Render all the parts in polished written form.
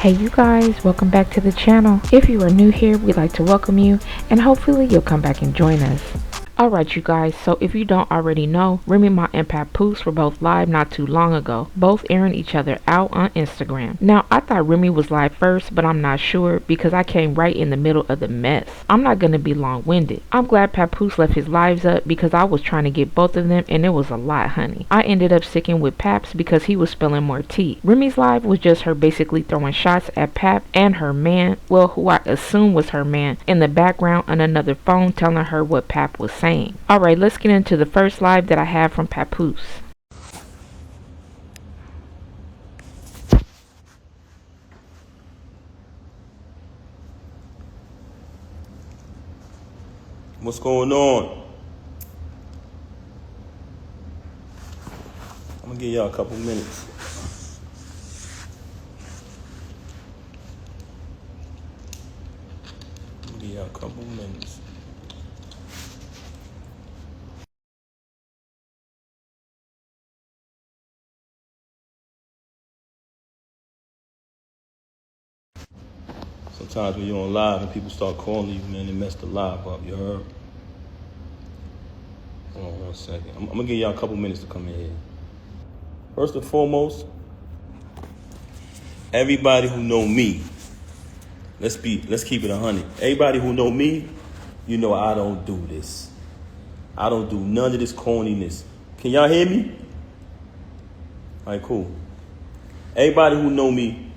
Hey you guys, welcome back to the channel. If you are new here, we'd like to welcome you and hopefully you'll come back and join us. Alright you guys, so if you don't already know, Remy Ma and Papoose were both live not too long ago, both airing each other out on Instagram. Now I thought Remy was live first, but I'm not sure because I came right in the middle of the mess. I'm not gonna be long-winded. I'm glad Papoose left his lives up because I was trying to get both of them and it was a lot, honey. I ended up sticking with Paps because he was spilling more tea. Remy's live was just her basically throwing shots at Pap and her man, well who I assume was her man, in the background on another phone telling her what Pap was saying. Alright, let's get into the first live that I have from Papoose. What's going on? I'm gonna give y'all a couple minutes. Sometimes when you're on live and people start calling you, man, they mess the live up, you heard? Hold on 1 second. I'm gonna give y'all a couple minutes to come in here. First and foremost, everybody who know me, let's keep it 100. Everybody who know me, you know I don't do this. I don't do none of this corniness. Can y'all hear me? All right, cool. Everybody who know me,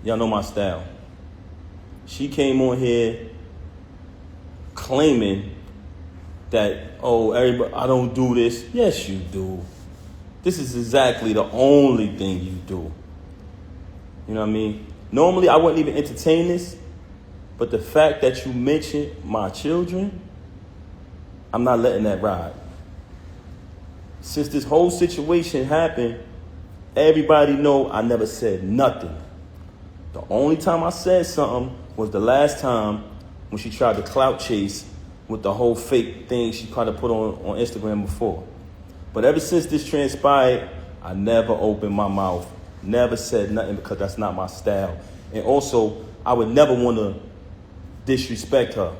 y'all know my style. She came on here claiming that, oh, everybody, I don't do this. Yes, you do. This is exactly the only thing you do. You know what I mean? Normally, I wouldn't even entertain this, but the fact that you mentioned my children, I'm not letting that ride. Since this whole situation happened, everybody know I never said nothing. The only time I said something was the last time when she tried to clout chase with the whole fake thing she tried to put on Instagram before. But ever since this transpired, I never opened my mouth, never said nothing because that's not my style. And also, I would never want to disrespect her.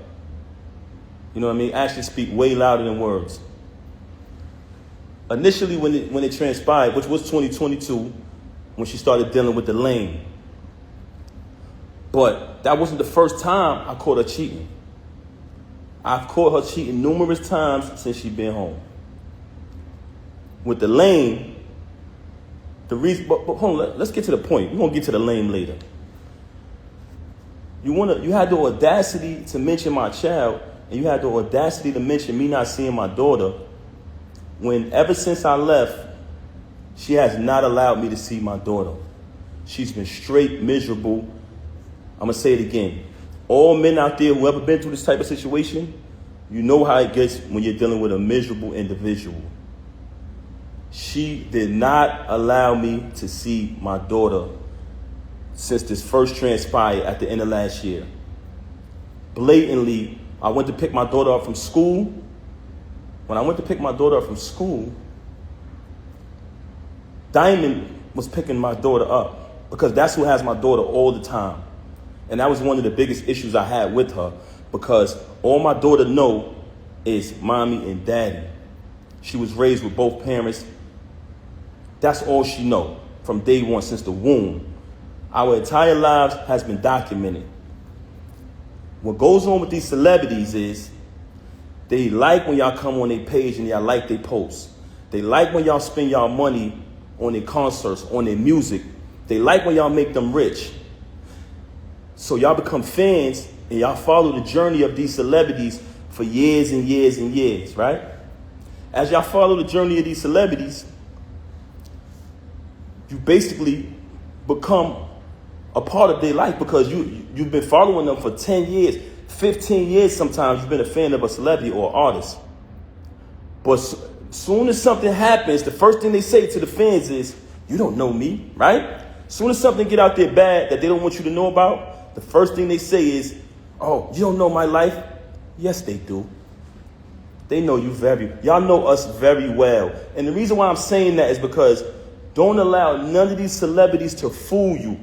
You know what I mean? Actions speak way louder than words. Initially, when it transpired, which was 2022, when she started dealing with the lane. But that wasn't the first time I caught her cheating. I've caught her cheating numerous times since she's been home. With the lane, the reason, but hold on, let's get to the point. We're gonna get to the lane later. You had the audacity to mention my child, and you had the audacity to mention me not seeing my daughter, when ever since I left, she has not allowed me to see my daughter. She's been straight miserable. I'm going to say it again. All men out there who ever been through this type of situation, you know how it gets when you're dealing with a miserable individual. She did not allow me to see my daughter since this first transpired at the end of last year. Blatantly, I went to pick my daughter up from school. When I went to pick my daughter up from school, Diamond was picking my daughter up because that's who has my daughter all the time. And that was one of the biggest issues I had with her because all my daughter know is mommy and daddy. She was raised with both parents. That's all she know from day one since the womb. Our entire lives has been documented. What goes on with these celebrities is they like when y'all come on their page and y'all like their posts. They like when y'all spend y'all money on their concerts, on their music. They like when y'all make them rich. So y'all become fans and y'all follow the journey of these celebrities for years and years and years, right? As y'all follow the journey of these celebrities, you basically become a part of their life because you've been following them for 10 years, 15 years sometimes you've been a fan of a celebrity or artist. But soon as something happens, the first thing they say to the fans is, you don't know me, right? Soon as something get out there bad that they don't want you to know about, the first thing they say is, oh, you don't know my life? Yes, they do. They know y'all know us very well. And the reason why I'm saying that is because don't allow none of these celebrities to fool you.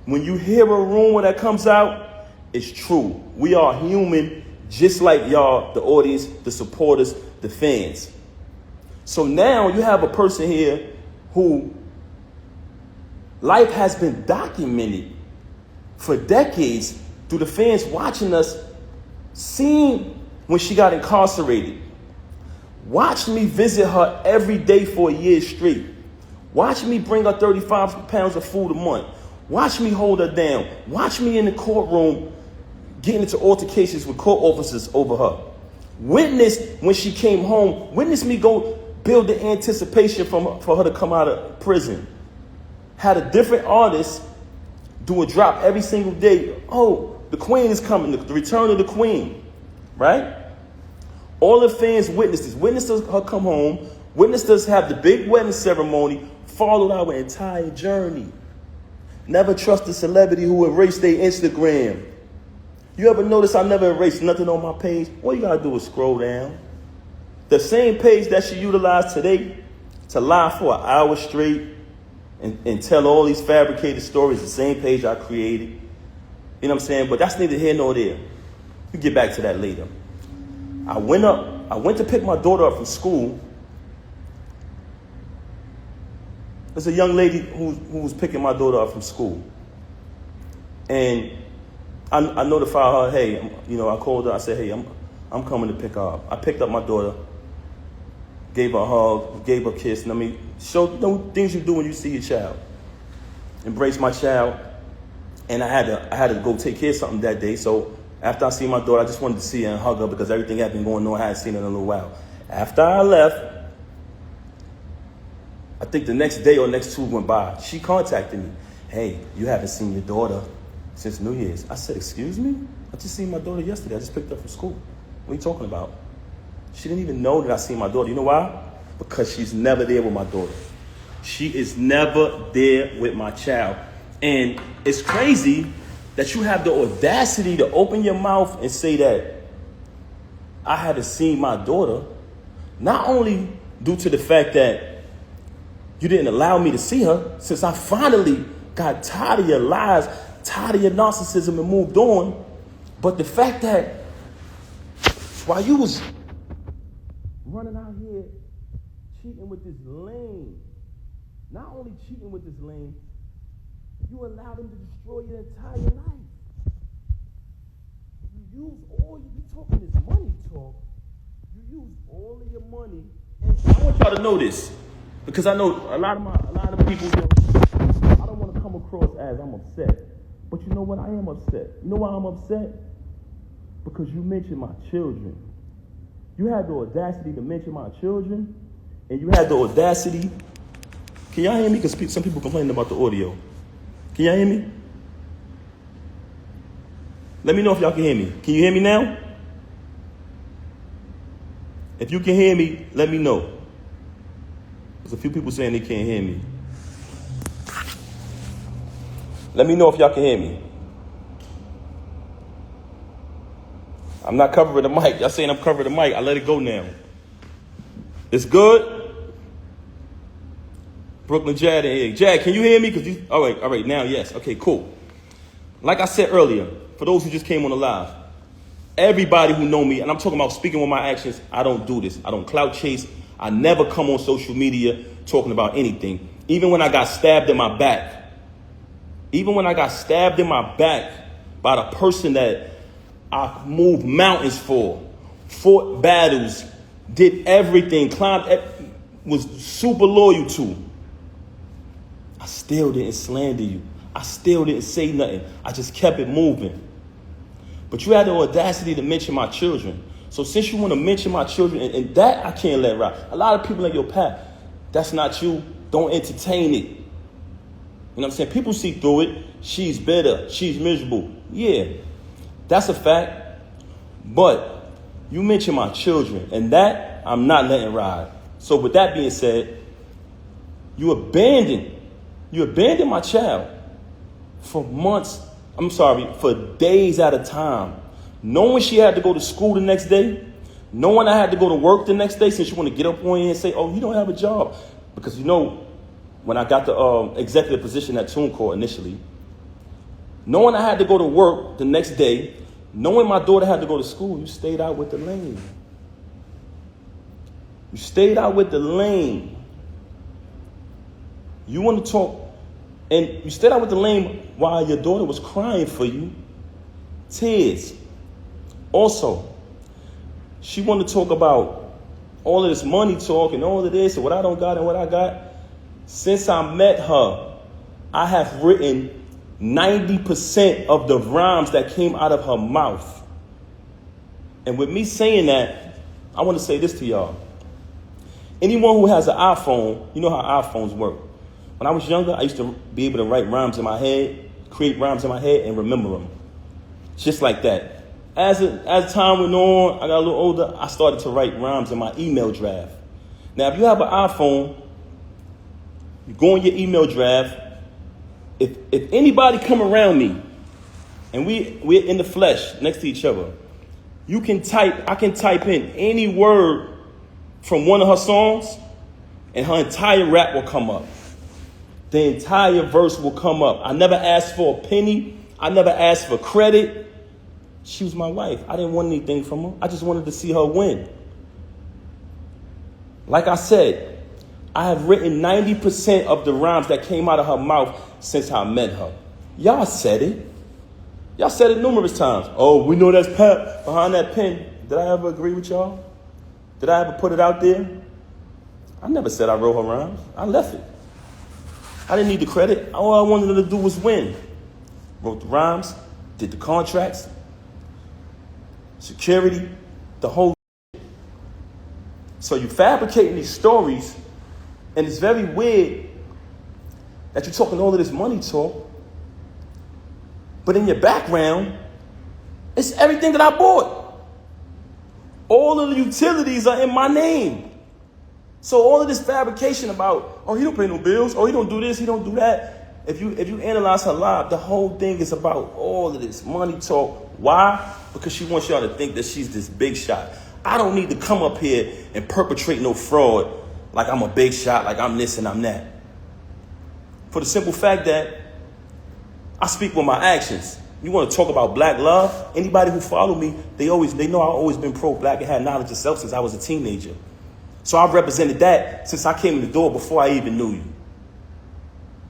When you hear a rumor that comes out, it's true. We are human, just like y'all, the audience, the supporters, the fans. So now you have a person here who life has been documented for decades through the fans watching us, seeing when she got incarcerated. Watch me visit her every day for a year straight. Watch me bring her 35 pounds of food a month. Watch me hold her down. Watch me in the courtroom getting into altercations with court officers over her. Witness when she came home. Witness me go build the anticipation for her to come out of prison. Had a different artist do a drop every single day. Oh, the queen is coming. The return of the queen. Right? All the fans witnessed this. Witnessed her come home. Witnessed us have the big wedding ceremony. Followed our entire journey. Never trust a celebrity who erased their Instagram. You ever notice I never erased nothing on my page? All you gotta do is scroll down. The same page that she utilized today to lie for an hour straight and tell all these fabricated stories, the same page I created. You know what I'm saying? But that's neither here nor there. We'll get back to that later. I went to pick my daughter up from school. There's a young lady who was picking my daughter up from school. And I notified her, hey, I called her, I said, hey, I'm coming to pick her up. I picked up my daughter, gave her a hug, gave her a kiss, and show things you do when you see your child. Embrace my child. And I had to go take care of something that day. So after I see my daughter, I just wanted to see her and hug her because everything had been going on. I hadn't seen her in a little while. After I left, I think the next day or next two went by. She contacted me. Hey, you haven't seen your daughter since New Year's. I said, excuse me? I just seen my daughter yesterday. I just picked her up from school. What are you talking about? She didn't even know that I seen my daughter. You know why? Because she's never there with my daughter. She is never there with my child. And it's crazy that you have the audacity to open your mouth and say that I haven't seen my daughter, not only due to the fact that you didn't allow me to see her, since I finally got tired of your lies, tired of your narcissism and moved on, but the fact that while you was running out here cheating with this lame, not only cheating with this lame, you allowed him to destroy your entire life. You use you talking this money talk, you use all of your money, and I want y'all to know this, because I know a lot of people, I don't want to come across as I'm upset, but you know what, I am upset. You know why I'm upset? Because you mentioned my children. You had the audacity to mention my children, and you had the audacity. Can y'all hear me? Because some people complaining about the audio. Can y'all hear me? Let me know if y'all can hear me. Can you hear me now? If you can hear me, let me know. There's a few people saying they can't hear me. Let me know if y'all can hear me. I'm not covering the mic. Y'all saying I'm covering the mic. I let it go now. It's good? Brooklyn Jad in here. Jad, can you hear me? All right, now, yes. Okay, cool. Like I said earlier, for those who just came on the live, everybody who know me, and I'm talking about speaking with my actions, I don't do this. I don't clout chase. I never come on social media talking about anything. Even when I got stabbed in my back. Even when I got stabbed in my back by the person that I moved mountains for, fought battles, did everything, was super loyal to. I still didn't slander you. I still didn't say nothing. I just kept it moving. But you had the audacity to mention my children. So since you want to mention my children, and that I can't let ride. A lot of people like, yo, Pat, that's not you. Don't entertain it. You know what I'm saying? People see through it. She's bitter. She's miserable. Yeah, that's a fact. But you mentioned my children, and that I'm not letting ride. So with that being said, you abandoned my child for months. For days at a time. Knowing she had to go to school the next day, knowing I had to go to work the next day, since you want to get up on here and say, oh, you don't have a job. Because when I got the executive position at TuneCore initially, Knowing I had to go to work the next day, knowing my daughter had to go to school, you stayed out with the lane. You stayed out with the lane. You want to talk, and you stayed out with the lane while your daughter was crying for you. Tears. Also, she wanted to talk about all of this money talk and all of this and what I don't got and what I got. Since I met her, I have written 90% of the rhymes that came out of her mouth. And with me saying that, I want to say this to y'all. Anyone who has an iPhone, you know how iPhones work. When I was younger, I used to be able to write rhymes in my head, create rhymes in my head, and remember them. Just like that. As time went on, I got a little older, I started to write rhymes in my email draft. Now, if you have an iPhone, you go in your email draft. If anybody come around me, and we're in the flesh next to each other, I can type in any word from one of her songs, and her entire rap will come up. The entire verse will come up. I never asked for a penny. I never asked for credit. She was my wife. I didn't want anything from her. I just wanted to see her win. Like I said, I have written 90% of the rhymes that came out of her mouth since I met her. Y'all said it. Y'all said it numerous times. Oh, we know that's Pep behind that pen. Did I ever agree with y'all? Did I ever put it out there? I never said I wrote her rhymes. I left it. I didn't need the credit. All I wanted her to do was win. Wrote the rhymes, did the contracts, security, the whole shit. So you fabricating these stories, and it's very weird that you're talking all of this money talk, but in your background, it's everything that I bought. All of the utilities are in my name. So all of this fabrication about, oh, he don't pay no bills, oh, he don't do this, he don't do that. If you analyze her life, the whole thing is about all of this money talk. Why? Because she wants y'all to think that she's this big shot. I don't need to come up here and perpetrate no fraud like I'm a big shot, like I'm this and I'm that. For the simple fact that I speak with my actions. You want to talk about black love? Anybody who follow me, they know I've always been pro-black and had knowledge of self since I was a teenager. So I've represented that since I came in the door before I even knew you.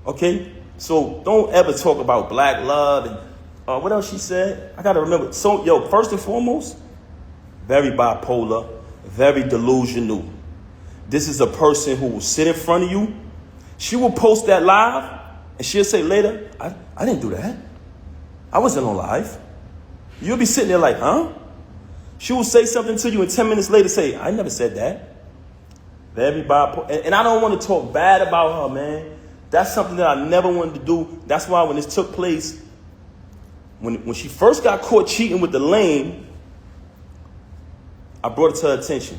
Okay? So don't ever talk about black love and what else she said? I got to remember. So, first and foremost, very bipolar, very delusional. This is a person who will sit in front of you. She will post that live, and she'll say later, I didn't do that. I wasn't on live. You'll be sitting there like, huh? She will say something to you, and 10 minutes later say, I never said that. Very bipolar. And I don't want to talk bad about her, man. That's something that I never wanted to do. That's why when this took place, when she first got caught cheating with the lane, I brought it to her attention.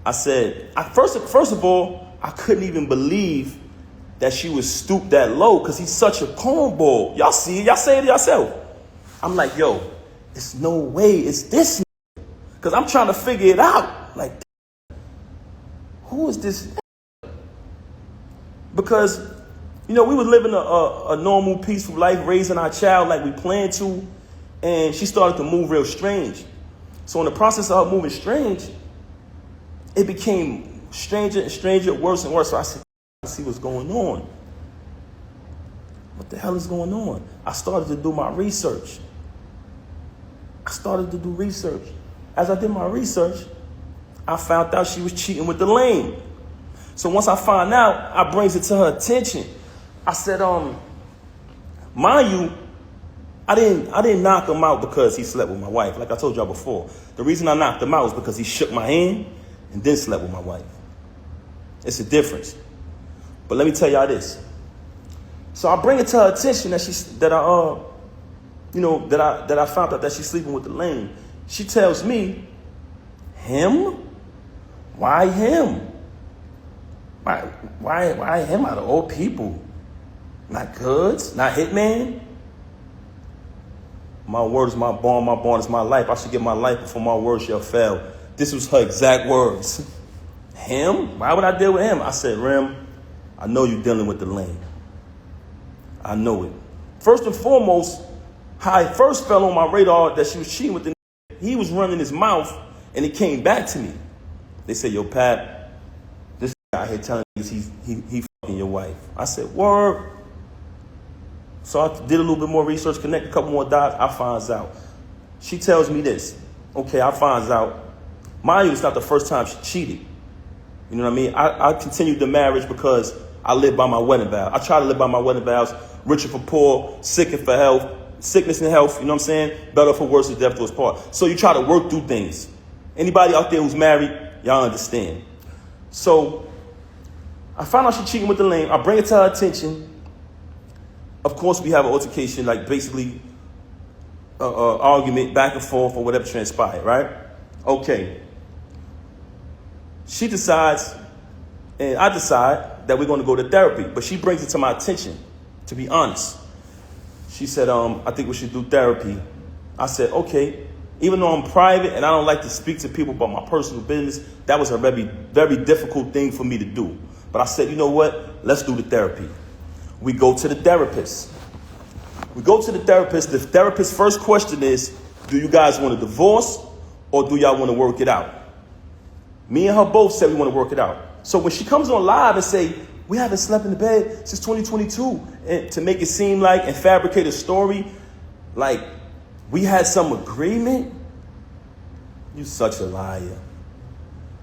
I said, first of all, I couldn't even believe that she was stooped that low because he's such a cornball. Y'all see it. Y'all say it yourself. I'm like, yo, it's no way it's this. Because I'm trying to figure it out. Like, who is this? Because, we were living a normal, peaceful life, raising our child like we planned to, and she started to move real strange. So in the process of her moving strange, it became stranger and stranger, worse and worse. So I said, let's see what's going on. What the hell is going on? I started to do my research. As I did my research, I found out she was cheating with the lane. So once I find out, I brings it to her attention. I said, mind you, I didn't knock him out because he slept with my wife. Like I told y'all before, the reason I knocked him out was because he shook my hand and then slept with my wife. It's a difference. But let me tell y'all this. So I bring it to her attention that I found out that she's sleeping with the lane. She tells me, him? Why him? Why him out of all people? Not Goods? Not Hitman? My word is my bond is my life. I should give my life before my word shall fail. This was her exact words. Him? Why would I deal with him? I said, Rem, I know you're dealing with the lane. I know it. First and foremost, how it first fell on my radar that she was cheating with the nigga, he was running his mouth, and it came back to me. They said, yo, Pat, this guy here telling niggas he fucking your wife. I said, word. So I did a little bit more research, connect a couple more dots. I finds out. She tells me this. Okay, I finds out. Mind you, it's not the first time she cheated. You know what I mean? I continued the marriage because I live by my wedding vow. I try to live by my wedding vows. Richer for poor, sick and for health, sickness and health. You know what I'm saying? Better for worse, death do us part. So you try to work through things. Anybody out there who's married, y'all understand. So I found out she cheating with the lame. I bring it to her attention. Of course, we have an altercation, like basically argument back and forth or whatever transpired, right? Okay. She decides, and I decide that we're going to go to therapy. But she brings it to my attention, to be honest. She said, I think we should do therapy. I said, okay. Even though I'm private and I don't like to speak to people about my personal business, that was a very, very difficult thing for me to do. But I said, you know what? Let's do the therapy. We go to the therapist. We go to the therapist. The therapist's first question is, do you guys want a divorce or do y'all want to work it out? Me and her both said we want to work it out. So when she comes on live and say, we haven't slept in the bed since 2022, and to make it seem like and fabricate a story like we had some agreement, you such a liar.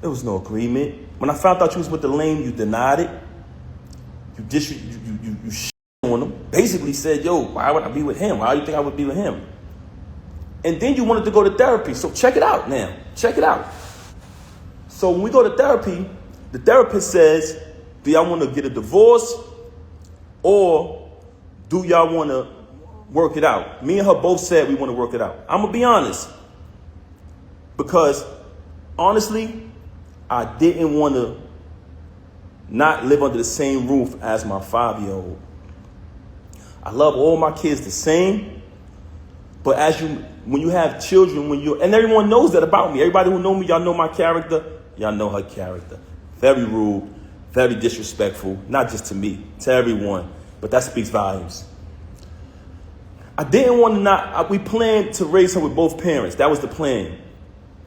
There was no agreement. When I found out you was with the lame, you denied it. You shit on him. Basically said, yo, why would I be with him? Why do you think I would be with him? And then you wanted to go to therapy. So check it out now. Check it out. So when we go to therapy, the therapist says, do y'all want to get a divorce or do y'all want to work it out? Me and her both said we want to work it out. I'm going to be honest. Because honestly, I didn't want to not live under the same roof as my 5-year-old. I love all my kids the same. But when you have children, and everyone knows that about me. Everybody who know me, y'all know my character. Y'all know her character. Very rude, very disrespectful, not just to me, to everyone. But that speaks volumes. I didn't want to we planned to raise her with both parents. That was the plan.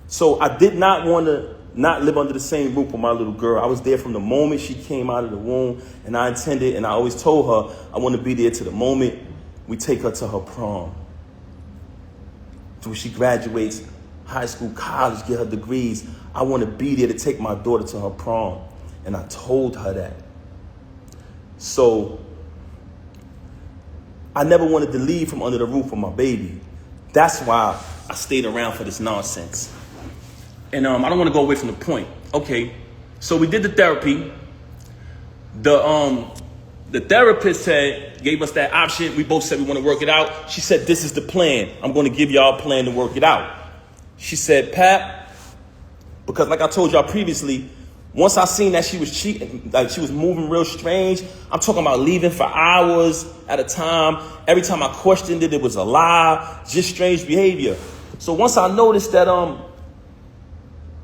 So I did not want to not live under the same roof with my little girl. I was there from the moment she came out of the womb, and I intended, and I always told her, I want to be there to the moment we take her to her prom. Till she graduates high school, college, get her degrees. I want to be there to take my daughter to her prom. And I told her that. So I never wanted to leave from under the roof with my baby. That's why I stayed around for this nonsense. And I don't want to go away from the point. Okay, so we did the therapy. The therapist gave us that option. We both said we want to work it out. She said, this is the plan. I'm going to give y'all a plan to work it out. She said, Pat, because like I told y'all previously, once I seen that she was cheating, like she was moving real strange, I'm talking about leaving for hours at a time. Every time I questioned it, it was a lie, just strange behavior. So once I noticed that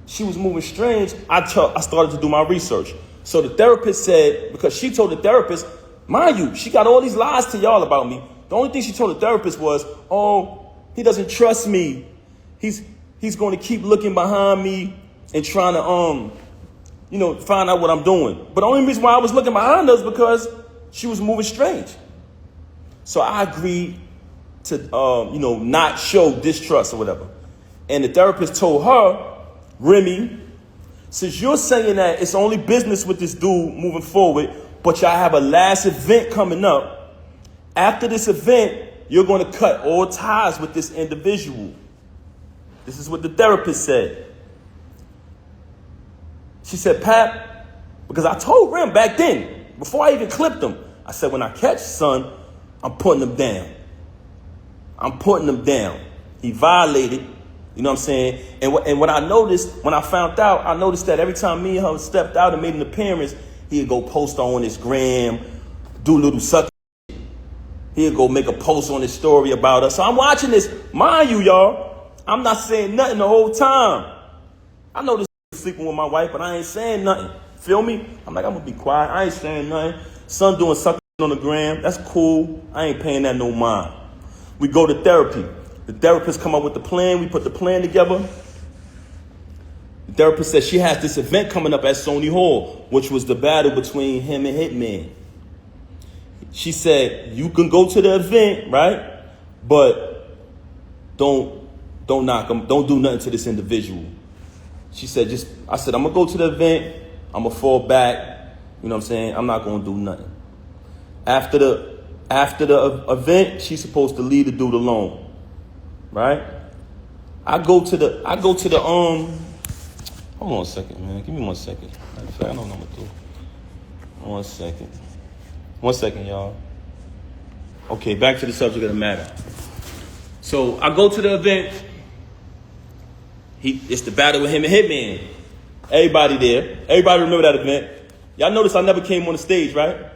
she was moving strange, I started to do my research. So the therapist said, because she told the therapist, mind you, she got all these lies to y'all about me. The only thing she told the therapist was, oh, he doesn't trust me. He's going to keep looking behind me and trying to, find out what I'm doing. But the only reason why I was looking behind her is because she was moving strange. So I agreed to, not show distrust or whatever. And the therapist told her, Remy, since you're saying that it's only business with this dude moving forward, but y'all have a last event coming up, after this event, you're going to cut all ties with this individual. This is what the therapist said. She said, Pat, because I told Rim back then, before I even clipped him, I said, when I catch son, I'm putting him down. I'm putting him down. He violated, you know what I'm saying? And what I noticed, when I found out, I noticed that every time me and her stepped out and made an appearance, he'd go post on his gram, do a little suck. He'd go make a post on his story about us. So I'm watching this. Mind you, y'all, I'm not saying nothing the whole time. I know this sleeping with my wife, but I ain't saying nothing. Feel me? I'm like, I'm going to be quiet. I ain't saying nothing. Son doing suck on the gram. That's cool. I ain't paying that no mind. We go to therapy. The therapist come up with the plan. We put the plan together. The therapist says she has this event coming up at Sony Hall, which was the battle between him and Hitman. She said, you can go to the event, right? But don't knock him. Don't do nothing to this individual. She said, I said, I'm going to go to the event. I'm going to fall back. You know what I'm saying? I'm not going to do nothing. After the event, she's supposed to leave the dude alone. Right? I go to the hold on a second, man. Give me 1 second. I don't know what I'm going to do. 1 second. 1 second, y'all. Okay, back to the subject of the matter. So I go to the event. It's the battle with him and Hitman. Everybody there. Everybody remember that event. Y'all notice I never came on the stage, right?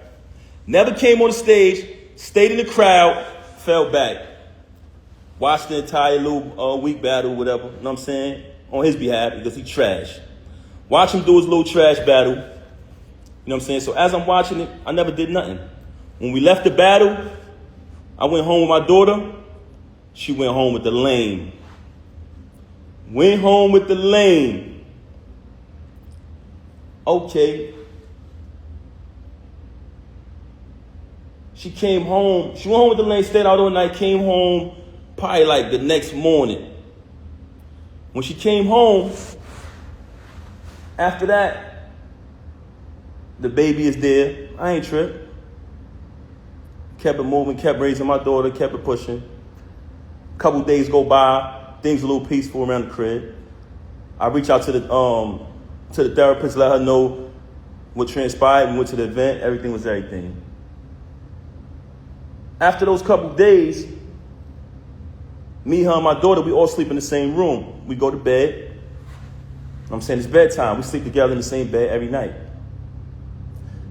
Never came on the stage, stayed in the crowd, fell back. Watched the entire little week battle, whatever, you know what I'm saying? On his behalf, because he trash. Watch him do his little trash battle. You know what I'm saying? So as I'm watching it, I never did nothing. When we left the battle, I went home with my daughter. She went home with the lame. Went home with the lame. Okay. She came home. She went home with the lane, stayed out all night, came home probably like the next morning. When she came home, after that, the baby is there. I ain't tripped. Kept it moving, kept raising my daughter, kept it pushing. A couple days go by, things a little peaceful around the crib. I reach out to the therapist, let her know what transpired. We went to the event, everything was everything. After those couple days, me, her, and my daughter, we all sleep in the same room. We go to bed. You know what I'm saying? It's bedtime. We sleep together in the same bed every night.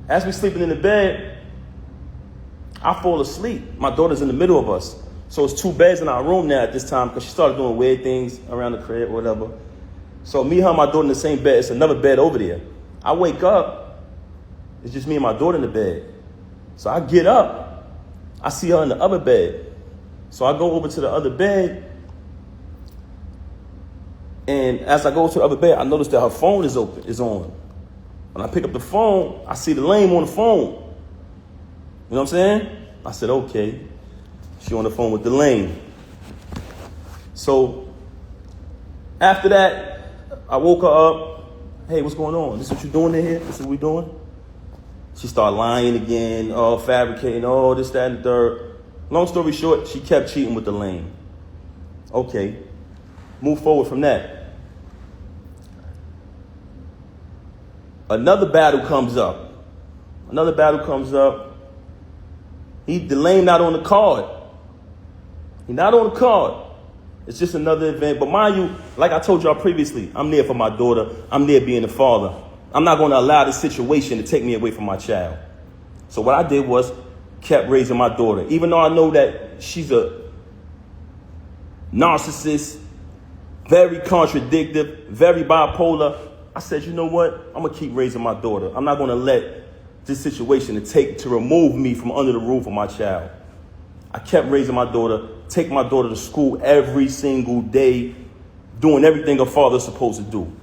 As we sleeping in the bed, I fall asleep. My daughter's in the middle of us. So it's 2 beds in our room now at this time because she started doing weird things around the crib or whatever. So me, her, and my daughter in the same bed. It's another bed over there. I wake up. It's just me and my daughter in the bed. So I get up. I see her in the other bed. So I go over to the other bed. And as I go to the other bed, I notice that her phone is on. When I pick up the phone, I see the lame on the phone. You know what I'm saying? I said, okay. She on the phone with the lame. So after that, I woke her up. Hey, what's going on? This what you doing in here? This is what we doing? She started lying again, fabricating, this, that, and the third. Long story short, she kept cheating with the lame. Okay, move forward from that. Another battle comes up. The lame not on the card. He not on the card. It's just another event. But mind you, like I told y'all previously, I'm there for my daughter. I'm there being a father. I'm not going to allow this situation to take me away from my child. So what I did was kept raising my daughter. Even though I know that she's a narcissist, very contradictory, very bipolar, I said, you know what? I'm going to keep raising my daughter. I'm not going to let this situation to remove me from under the roof of my child. I kept raising my daughter, take my daughter to school every single day, doing everything a father's supposed to do.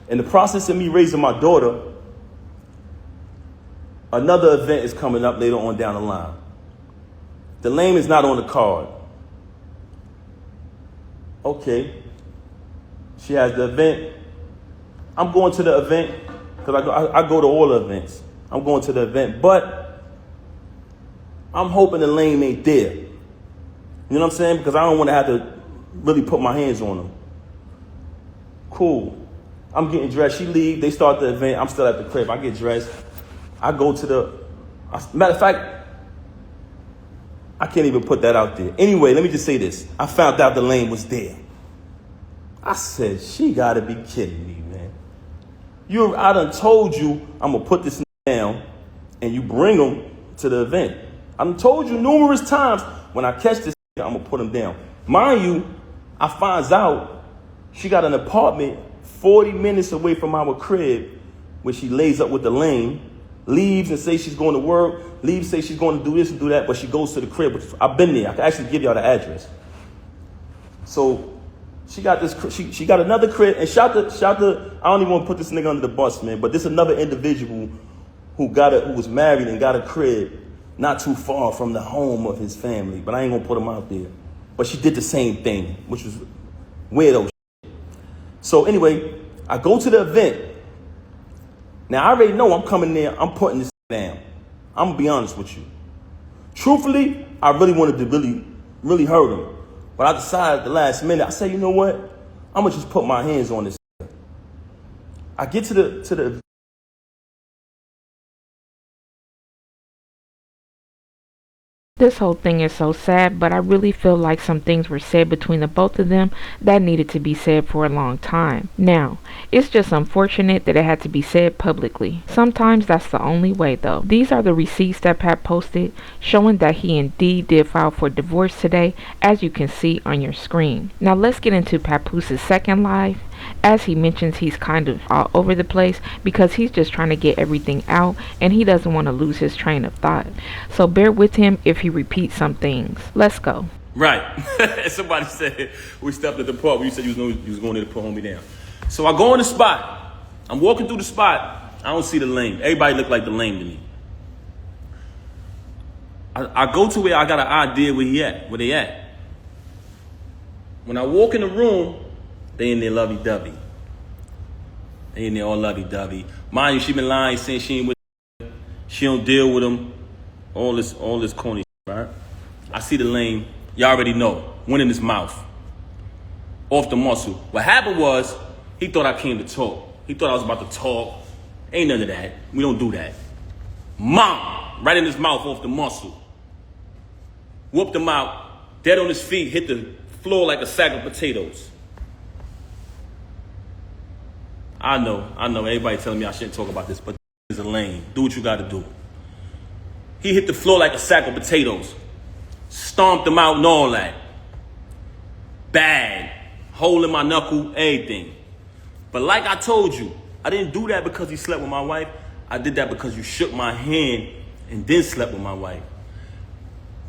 In the process of me raising my daughter, another event is coming up later on down the line. The lame is not on the card. Okay. She has the event. I'm going to the event because I go to all the events. I'm going to the event, but I'm hoping the lame ain't there. You know what I'm saying? Because I don't want to have to really put my hands on him. Cool. I'm getting dressed. She leave. They start the event. I'm still at the crib. I get dressed. I go to matter of fact, I can't even put that out there. Anyway, let me just say this. I found out the lane was there. I said, she got to be kidding me, man. I done told you I'm going to put this down and you bring him to the event. I done told you numerous times when I catch this, I'm going to put him down. Mind you, I finds out she got an apartment 40 minutes away from our crib where she lays up with the lame leaves and say she's going to work, leaves, say she's going to do this and do that, but she goes to the crib, which I've been there. I can actually give y'all the address. So she got this, she got another crib, and shout to, I don't even want to put this nigga under the bus, man, but this another individual who was married and got a crib not too far from the home of his family, but I ain't gonna put him out there. But she did the same thing, which was weirdo shit. So anyway, I go to the event. Now I already know I'm coming there, I'm putting this down. I'm gonna be honest with you. Truthfully, I really wanted to really hurt him. But I decided at the last minute, I said, you know what? I'm gonna just put my hands on this. I get to the This whole thing is so sad, but I really feel like some things were said between the both of them that needed to be said for a long time. Now, it's just unfortunate that it had to be said publicly. Sometimes that's the only way though. These are the receipts that Pat posted, showing that he indeed did file for divorce today, as you can see on your screen. Now let's get into Papoose's second live. As he mentions, he's kind of all over the place because he's just trying to get everything out and he doesn't want to lose his train of thought. So bear with him if he repeats some things. Let's go. Right. Somebody said we stepped at the park where you said you was going there to put homie down. So I go in the spot. I'm walking through the spot. I don't see the lane. Everybody look like the lane to me. I go to where I got an idea where they at. When I walk in the room, they in there lovey-dovey. They in there all lovey-dovey. Mind you, she been lying, saying she ain't with them. She don't deal with them. All this corny shit, right? I see the lane. Y'all already know. Went in his mouth. Off the muscle. What happened was, he thought I came to talk. He thought I was about to talk. Ain't none of that. We don't do that. Mom! Right in his mouth, off the muscle. Whooped him out. Dead on his feet. Hit the floor like a sack of potatoes. I know, everybody telling me I shouldn't talk about this, but this is a lane. Do what you gotta do. He hit the floor like a sack of potatoes. Stomped him out and all that. Bad. Hole in my knuckle, everything. But like I told you, I didn't do that because he slept with my wife. I did that because you shook my hand and then slept with my wife.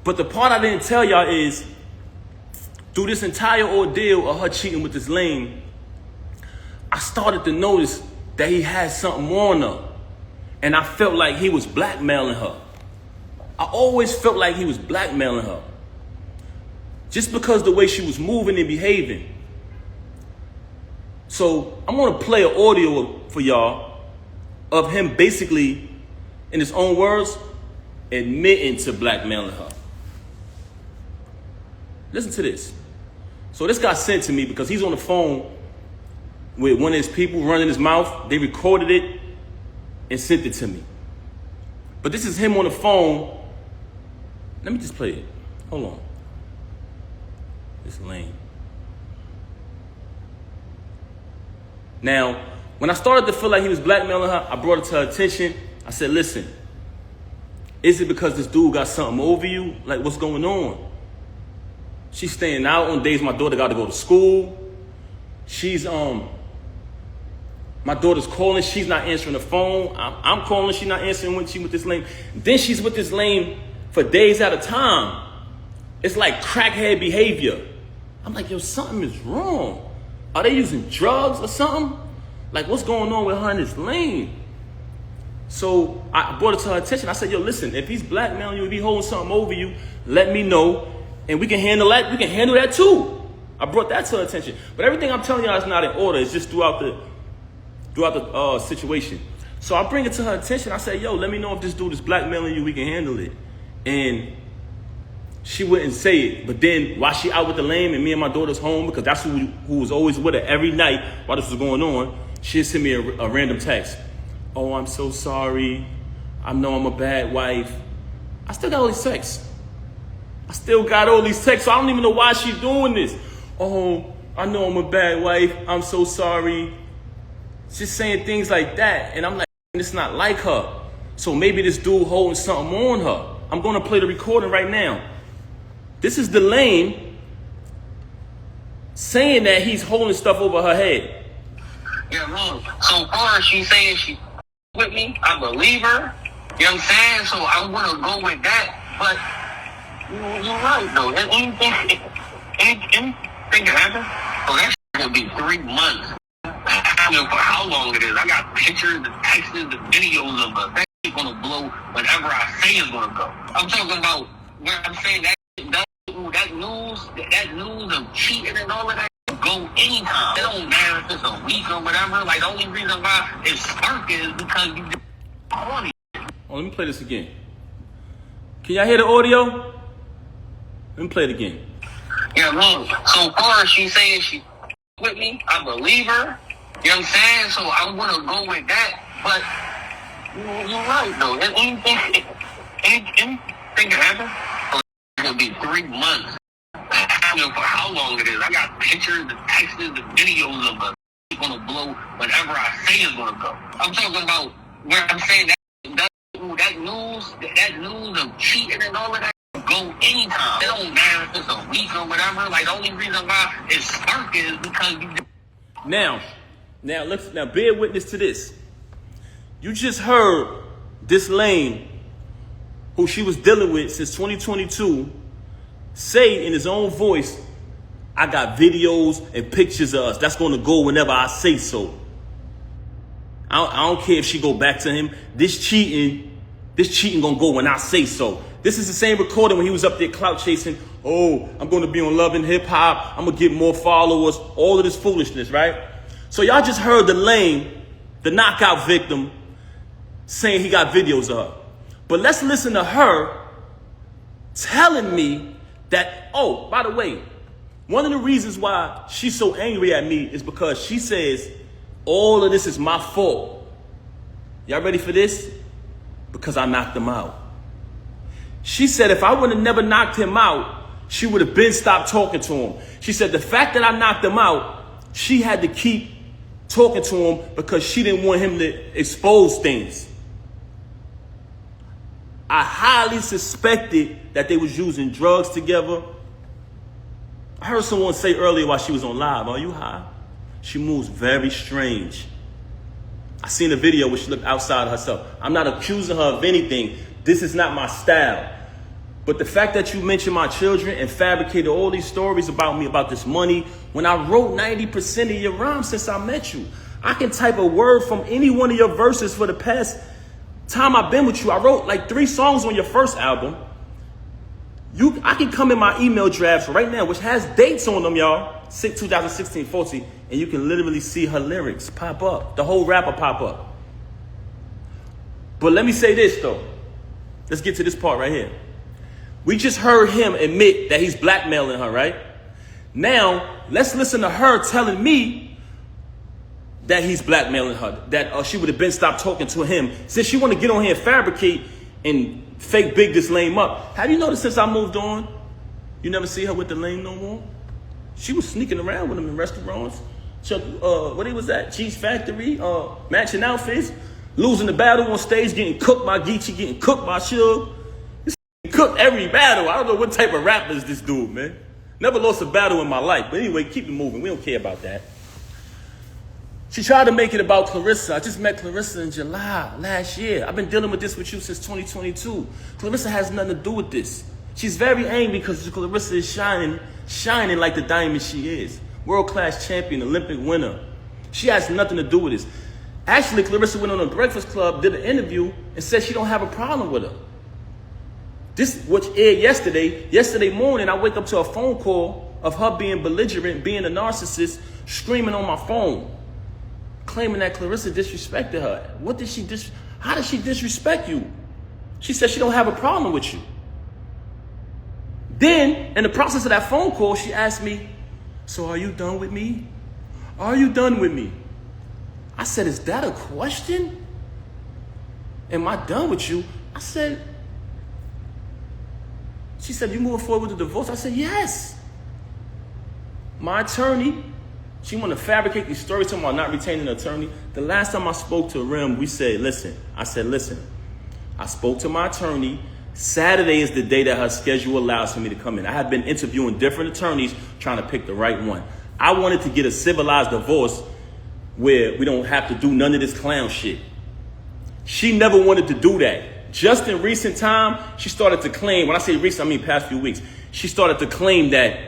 But the part I didn't tell y'all is, through this entire ordeal of her cheating with this lame, I started to notice that he had something on her. And I felt like he was blackmailing her. I always felt like he was blackmailing her. Just because the way she was moving and behaving. So I'm gonna play an audio for y'all of him basically, in his own words, admitting to blackmailing her. Listen to this. So this got sent to me because he's on the phone with one of his people running his mouth. They recorded it and sent it to me. But this is him on the phone. Let me just play it. Hold on. It's lame. Now, when I started to feel like he was blackmailing her, I brought it to her attention. I said, listen, is it because this dude got something over you? Like, what's going on? She's staying out on days my daughter got to go to school. She's, my daughter's calling, she's not answering the phone. I'm calling, she's not answering when she with this lame. Then she's with this lame for days at a time. It's like crackhead behavior. I'm like, yo, something is wrong. Are they using drugs or something? Like, what's going on with her and this lame? So I brought it to her attention. I said, yo, listen, if he's blackmailing you, if he's holding something over you, let me know. And we can handle that. We can handle that too. I brought that to her attention. But everything I'm telling y'all is not in order. It's just throughout the situation. So I bring it to her attention. I say, yo, let me know if this dude is blackmailing you. We can handle it. And she wouldn't say it. But then while she out with the lame and me and my daughter's home, because that's who was always with her every night while this was going on, she'd send me a random text. Oh, I'm so sorry. I know I'm a bad wife. I still got all these texts. So I don't even know why she's doing this. Oh, I know I'm a bad wife. I'm so sorry. Just saying things like that. And I'm like, it's not like her. So maybe this dude holding something on her. I'm going to play the recording right now. This is the lame saying that he's holding stuff over her head. Yeah, man. So far, she's saying she with me. I believe her. You know what I'm saying? So I want to go with that, but you're right though. Anything can happen. So that shit gonna be 3 months. I don't know for how long it is. I got pictures, the texts, the videos of us. That shit gonna blow whenever I say it's gonna go. I'm talking about when I'm saying that news of cheating and all of that go anytime. It don't matter if it's a week or whatever. Like the only reason why it's spark is because you just corny. Oh, let me play this again. Can y'all hear the audio? Let me play it again. Yeah, look. So far she's saying she with me. I believe her. You know what I'm saying? So I want to go with that. But you're right though. Anything can happen. So it's gonna be 3 months. I don't know for how long it is. I got pictures, the texts, the videos of us. It's gonna blow whenever I say it's gonna go. I'm talking about where I'm saying that news of cheating and all of that go anytime. It don't matter if it's a week or whatever. Like the only reason why it's spark is because you. Now bear witness to this. You just heard this lame who she was dealing with since 2022 say in his own voice, I got videos and pictures of us. That's going to go whenever I say so. I don't care if she go back to him. This cheating going to go when I say so. This is the same recording when he was up there clout chasing. Oh, I'm going to be on Love and Hip Hop. I'm going to get more followers. All of this foolishness, right? So y'all just heard the lame, the knockout victim, saying he got videos of her. But let's listen to her telling me that, oh, by the way, one of the reasons why she's so angry at me is because she says all of this is my fault. Y'all ready for this? Because I knocked him out. She said if I would have never knocked him out, she would have been stopped talking to him. She said the fact that I knocked him out, she had to keep talking to him because she didn't want him to expose things. I highly suspected that they was using drugs together. I heard someone say earlier while she was on live, are you high? She moves very strange. I seen a video where she looked outside of herself. I'm not accusing her of anything. This is not my style. But the fact that you mentioned my children and fabricated all these stories about me, about this money, when I wrote 90% of your rhymes since I met you, I can type a word from any one of your verses for the past time I've been with you. I wrote like 3 songs on your first album. I can come in my email drafts right now, which has dates on them, y'all. 2016, 14, and you can literally see her lyrics pop up. The whole rapper pop up. But let me say this though. Let's get to this part right here. We just heard him admit that he's blackmailing her, right? Now, let's listen to her telling me that he's blackmailing her, that she would have been stopped talking to him. Since she want to get on here and fabricate and fake big this lame up. Have you noticed since I moved on, you never see her with the lame no more? She was sneaking around with him in restaurants. What he was at? Cheese Factory, matching outfits, losing the battle on stage, getting cooked by Geechee, getting cooked by Suge. This cooked every battle. I don't know what type of rapper is this dude, man. Never lost a battle in my life. But anyway, keep it moving. We don't care about that. She tried to make it about Clarissa. I just met Clarissa in July last year. I've been dealing with this with you since 2022. Clarissa has nothing to do with this. She's very angry because Clarissa is shining like the diamond she is. World-class champion, Olympic winner. She has nothing to do with this. Actually, Clarissa went on a Breakfast Club, did an interview, and said she don't have a problem with her. This, which aired yesterday. Yesterday morning, I wake up to a phone call of her being belligerent, being a narcissist, screaming on my phone, claiming that Clarissa disrespected her. How did she disrespect you? She said she don't have a problem with you. Then, in the process of that phone call, she asked me, so are you done with me? Are you done with me? I said, is that a question? Am I done with you? I said, she said, you moving forward with the divorce? I said, yes. My attorney, she want to fabricate these stories talking about not retaining an attorney. The last time I spoke to Rim, we said, listen. I spoke to my attorney. Saturday is the day that her schedule allows for me to come in. I had been interviewing different attorneys trying to pick the right one. I wanted to get a civilized divorce where we don't have to do none of this clown shit. She never wanted to do that. just in recent time, she started to claim, when I say recent, I mean past few weeks, she started to claim that,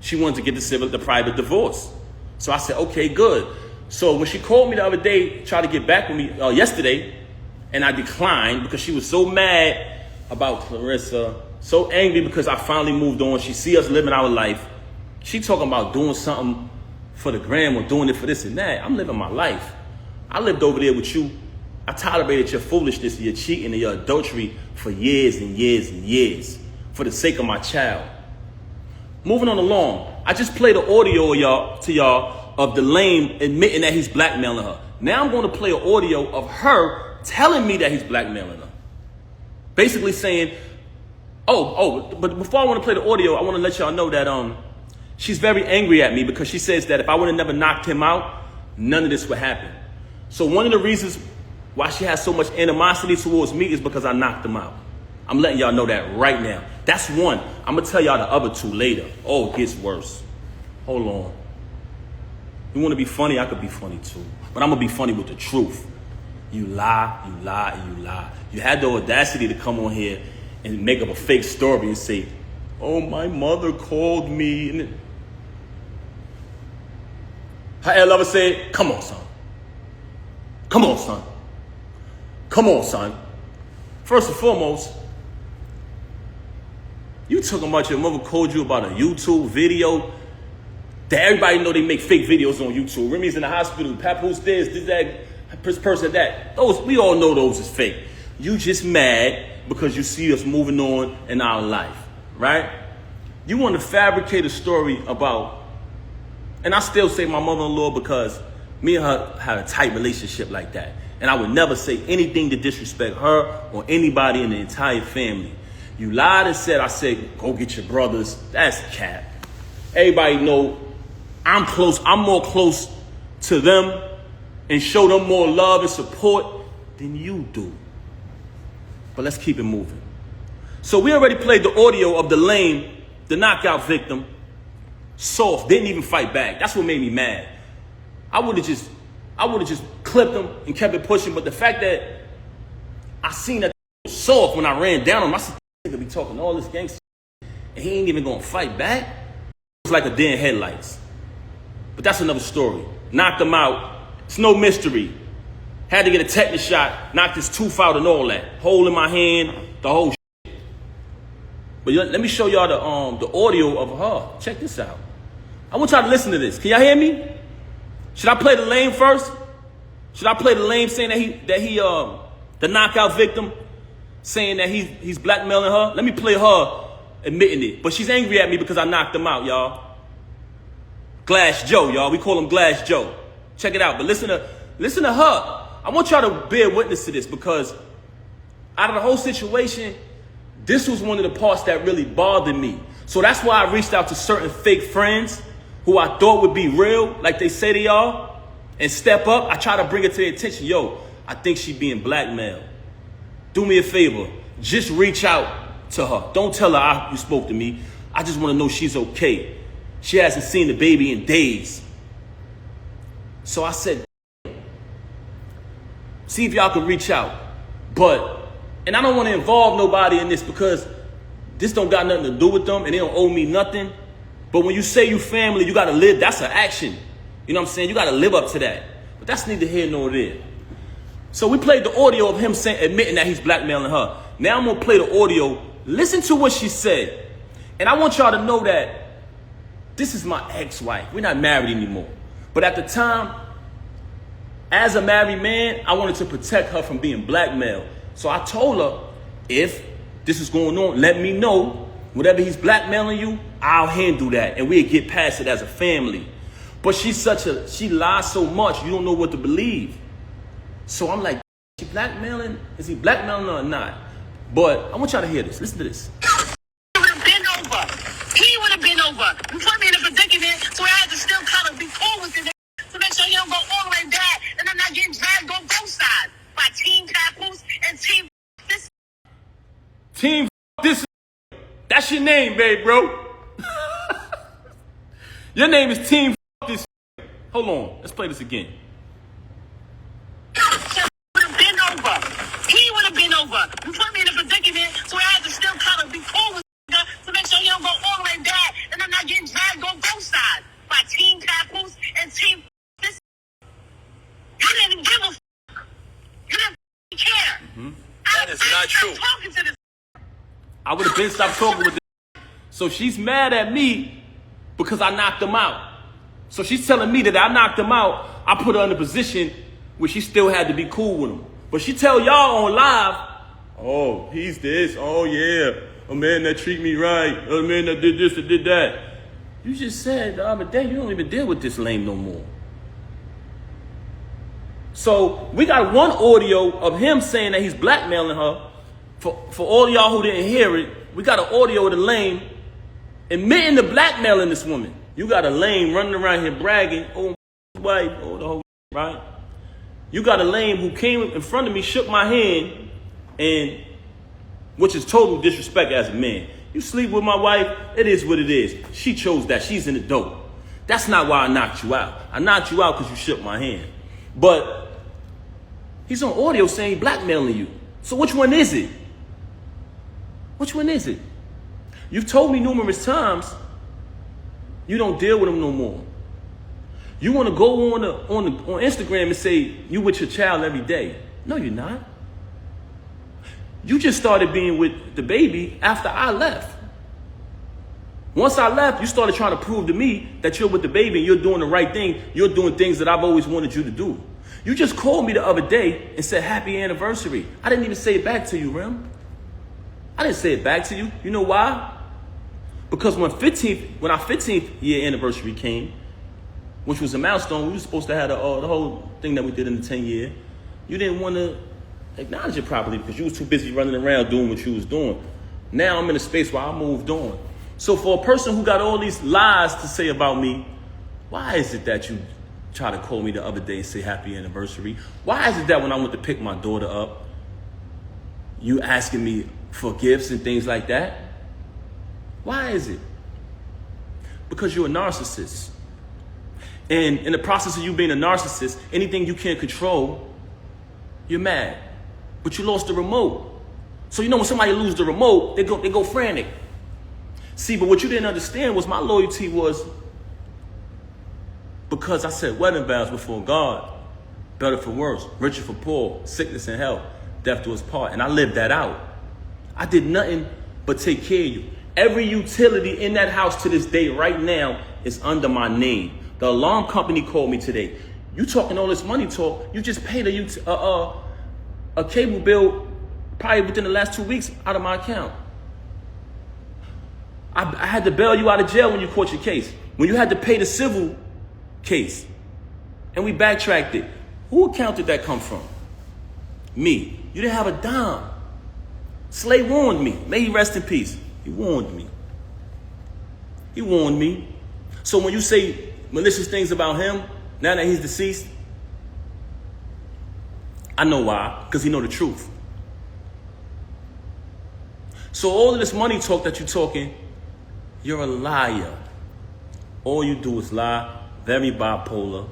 she wanted to get the private divorce. So I said, okay, good. So when she called me the other day, tried to get back with me yesterday, and I declined because she was so mad about Clarissa, so angry because I finally moved on. She see us living our life. She talking about doing something for the gram or doing it for this and that. I'm living my life. I lived over there with you. I tolerated your foolishness, your cheating, and your adultery for years and years and years for the sake of my child. Moving on along, I just played an audio to y'all of the lame admitting that he's blackmailing her. Now I'm going to play an audio of her telling me that he's blackmailing her. Basically saying, but before I want to play the audio, I want to let y'all know that she's very angry at me because she says that if I would have never knocked him out, none of this would happen. So one of the reasons why she has so much animosity towards me is because I knocked him out. I'm letting y'all know that right now. That's one. I'm going to tell y'all the other two later. Oh, it gets worse. Hold on. You want to be funny? I could be funny too. But I'm going to be funny with the truth. You lie, you lie, and you lie. You had the audacity to come on here and make up a fake story and say, oh, my mother called me. And her lover said, come on, son. Come on, son. Come on, son. First and foremost, you talking about your mother called you about a YouTube video that everybody know they make fake videos on YouTube. Remy's in the hospital, Papoose this, that, person that. Those, we all know those is fake. You just mad because you see us moving on in our life, right? You want to fabricate a story about, and I still say my mother-in-law because me and her had a tight relationship like that. And I would never say anything to disrespect her or anybody in the entire family. You lied and said, I said, go get your brothers. That's cap. Everybody know I'm close. I'm more close to them and show them more love and support than you do. But let's keep it moving. So we already played the audio of the lame, the knockout victim, soft, didn't even fight back. That's what made me mad. I would have just clipped him and kept it pushing. But the fact that I seen that soft when I ran down him, I said, to be talking all this gangster and he ain't even gonna fight back. It was like a deer in headlights. But that's another story. Knocked him out. It's no mystery. Had to get a tetanus shot, knocked his tooth out and all that. Hole in my hand, the whole shit. But let me show y'all the audio of her. Check this out. I want y'all to listen to this. Can y'all hear me? Should I play the lame first? Should I play the lame saying that he the knockout victim saying that he's blackmailing her? Let me play her admitting it. But she's angry at me because I knocked him out, y'all. Glass Joe, y'all. We call him Glass Joe. Check it out. But listen to her. I want y'all to bear witness to this because out of the whole situation, this was one of the parts that really bothered me. So that's why I reached out to certain fake friends who I thought would be real, like they say they are, and step up. I try to bring it to their attention. Yo, I think she being blackmailed. Do me a favor. Just reach out to her. Don't tell her you spoke to me. I just want to know she's okay. She hasn't seen the baby in days. So I said, see if y'all can reach out. And I don't want to involve nobody in this because this don't got nothing to do with them and they don't owe me nothing. But when you say you family, you got to live. That's an action. You know what I'm saying? You got to live up to that. But that's neither here nor there. So we played the audio of him admitting that he's blackmailing her. Now I'm going to play the audio. Listen to what she said. And I want y'all to know that this is my ex-wife. We're not married anymore. But at the time, as a married man, I wanted to protect her from being blackmailed. So I told her, if this is going on, let me know. Whatever he's blackmailing you, I'll handle that. And we'll get past it as a family. But she lies so much, you don't know what to believe. So I'm like, is he blackmailing? Is he blackmailing her or not? But I want y'all to hear this. Listen to this. He would have been over. He would have been over. You put me in a predicament, so I had to still kind of be cool with it to make sure he don't go all the way back and I'm not getting dragged on both sides by Team Papoose and Team this. Team this. That's your name, babe, bro. Your name is Team this. Hold on. Let's play this again. I would have been stopped talking with this. So she's mad at me because I knocked him out. So she's telling me that I knocked him out. I put her in a position where she still had to be cool with him. But she tell y'all on live, oh, he's this. Oh, yeah. A man that treat me right. A man that did this and did that. You just said the other day you don't even deal with this lame no more. So we got one audio of him saying that he's blackmailing her. For all y'all who didn't hear it, we got an audio of the lame admitting to blackmailing this woman. You got a lame running around here bragging, oh, wife, oh, the whole right? You got a lame who came in front of me, shook my hand, and which is total disrespect as a man. You sleep with my wife, it is what it is. She chose that. She's an adult. That's not why I knocked you out. I knocked you out because you shook my hand. But he's on audio saying he's blackmailing you. So which one is it? Which one is it? You've told me numerous times you don't deal with him no more. You want to go on Instagram and say you with your child every day. No, you're not. You just started being with the baby after I left. Once I left, you started trying to prove to me that you're with the baby and you're doing the right thing. You're doing things that I've always wanted you to do. You just called me the other day and said happy anniversary. I didn't even say it back to you, Rem. I didn't say it back to you. You know why? Because when our 15th year anniversary came, which was a milestone, we were supposed to have the whole thing that we did in the 10 year. You didn't want to acknowledge it properly because you was too busy running around doing what you was doing. Now I'm in a space where I moved on. So for a person who got all these lies to say about me, why is it that you try to call me the other day and say happy anniversary? Why is it that when I went to pick my daughter up, you asking me for gifts and things like that? Why is it? Because you're a narcissist. And in the process of you being a narcissist, anything you can't control, you're mad. But you lost the remote. So you know when somebody loses the remote, they go frantic. See, but what you didn't understand was my loyalty was because I said wedding vows before God, better for worse, richer for poor, sickness and health, death do us part. And I lived that out. I did nothing but take care of you. Every utility in that house to this day right now is under my name. The alarm company called me today. You talking all this money talk, you just paid a cable bill probably within the last 2 weeks out of my account. I had to bail you out of jail when you caught your case. When you had to pay the civil case. And we backtracked it. Who account did that come from? Me. You didn't have a dime. Slay warned me. May he rest in peace. He warned me. He warned me. So when you say malicious things about him, now that he's deceased, I know why. Because he know the truth. So all of this money talk that you're talking, you're a liar. All you do is lie, very bipolar.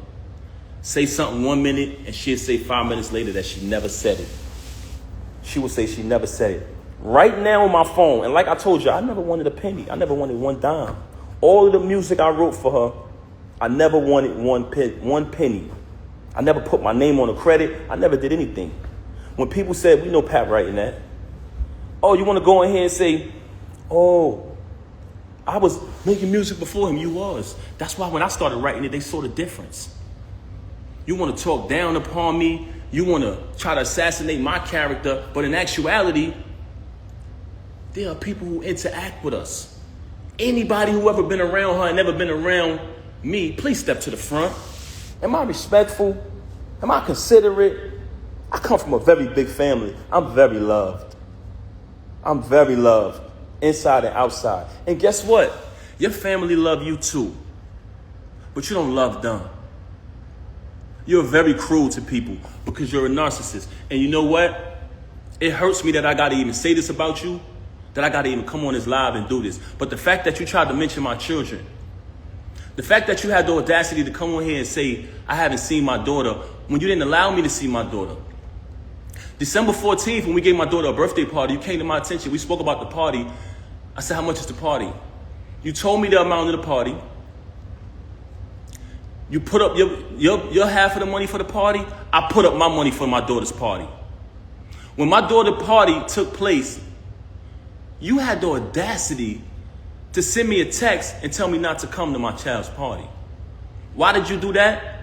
Say something 1 minute and she'll say 5 minutes later that she never said it. She will say she never said it. Right now on my phone, and like I told you, I never wanted a penny. I never wanted one dime. All of the music I wrote for her, I never wanted one penny. I never put my name on a credit. I never did anything. When people said, we know Pat writing that. Oh, you want to go in here and say, oh, I was making music before him. You was. That's why when I started writing it, they saw the difference. You want to talk down upon me. You want to try to assassinate my character. But in actuality, there are people who interact with us. Anybody who ever been around her and never been around me, please step to the front. Am I respectful? Am I considerate? I come from a very big family. I'm very loved. I'm very loved, inside and outside. And guess what? Your family love you too. But you don't love them. You're very cruel to people because you're a narcissist. And you know what? It hurts me that I got to even say this about you, that I got to even come on this live and do this. But the fact that you tried to mention my children, the fact that you had the audacity to come on here and say, I haven't seen my daughter, when you didn't allow me to see my daughter. December 14th, when we gave my daughter a birthday party, you came to my attention. We spoke about the party. I said, how much is the party? You told me the amount of the party. You put up your half of the money for the party. I put up my money for my daughter's party. When my daughter's party took place, You had the audacity to send me a text and tell me not to come to my child's party. Why did you do that?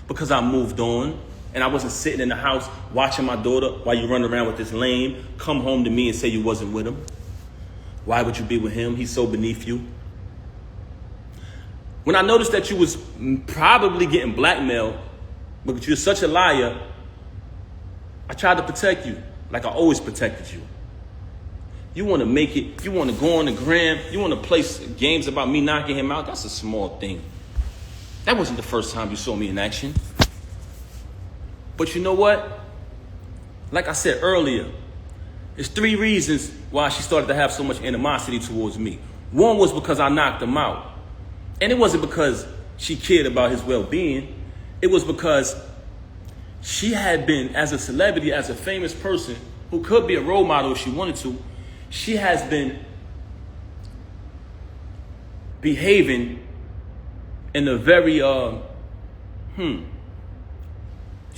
Because I moved on and I wasn't sitting in the house watching my daughter while you run around with this lame, come home to me and say you wasn't with him. Why would you be with him? He's so beneath you. When I noticed that you was probably getting blackmailed because you're such a liar, I tried to protect you like I always protected you. You want to make it, you want to go on the gram, you want to play games about me knocking him out. That's a small thing. That wasn't the first time you saw me in action. But you know what? Like I said earlier, there's 3 reasons why she started to have so much animosity towards me. One was because I knocked him out. And it wasn't because she cared about his well-being. It was because she had been, as a celebrity, as a famous person who could be a role model if she wanted to, she has been behaving in a very, should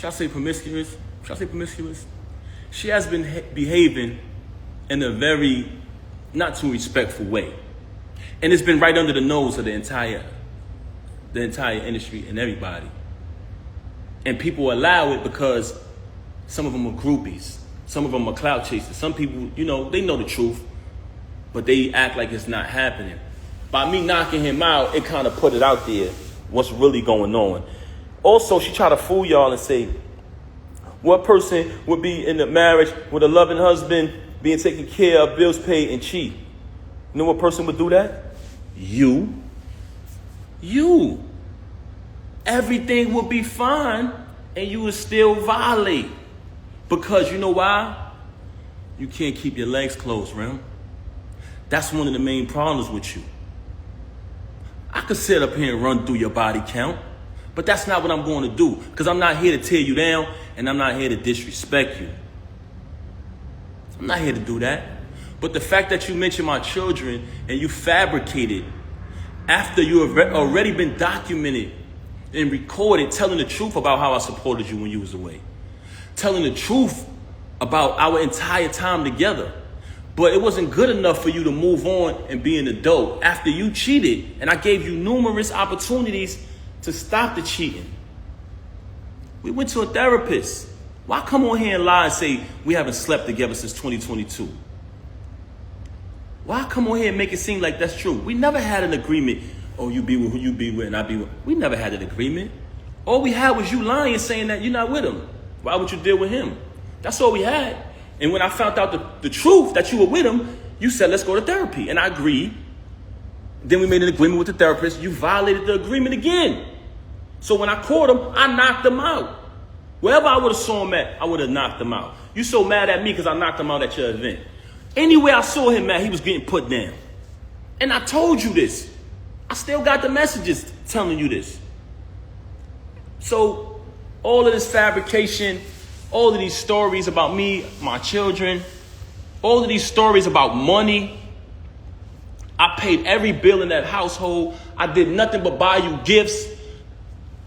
I say promiscuous? Should I say promiscuous? She has been behaving in a very not too respectful way. And it's been right under the nose of the entire industry and everybody. And people allow it because some of them are groupies. Some of them are clout chasers. Some people, you know, they know the truth, but they act like it's not happening. By me knocking him out, it kind of put it out there, what's really going on. Also, she tried to fool y'all and say, what person would be in a marriage with a loving husband, being taken care of, bills paid, and cheat? You know what person would do that? You. You. Everything would be fine, and you would still violate. Because you know why? You can't keep your legs closed, Rem. That's one of the main problems with you. I could sit up here and run through your body count, but that's not what I'm going to do, because I'm not here to tear you down, and I'm not here to disrespect you. I'm not here to do that. But the fact that you mentioned my children and you fabricated after you have already been documented and recorded telling the truth about how I supported you when you was away. Telling the truth about our entire time together. But it wasn't good enough for you to move on and be an adult after you cheated. And I gave you numerous opportunities to stop the cheating. We went to a therapist. Why come on here and lie and say we haven't slept together since 2022? Why come on here and make it seem like that's true? We never had an agreement. Oh, you be with who you be with and I be with. We never had an agreement. All we had was you lying, saying that you're not with him. Why would you deal with him? That's all we had. And when I found out the truth that you were with him, you said, let's go to therapy. And I agreed. Then we made an agreement with the therapist. You violated the agreement again. So when I caught him, I knocked him out. Wherever I would have saw him at, I would have knocked him out. You so mad at me because I knocked him out at your event. Anywhere I saw him at, he was getting put down. And I told you this. I still got the messages telling you this. So all of this fabrication, all of these stories about me, my children, all of these stories about money. I paid every bill in that household. I did nothing but buy you gifts.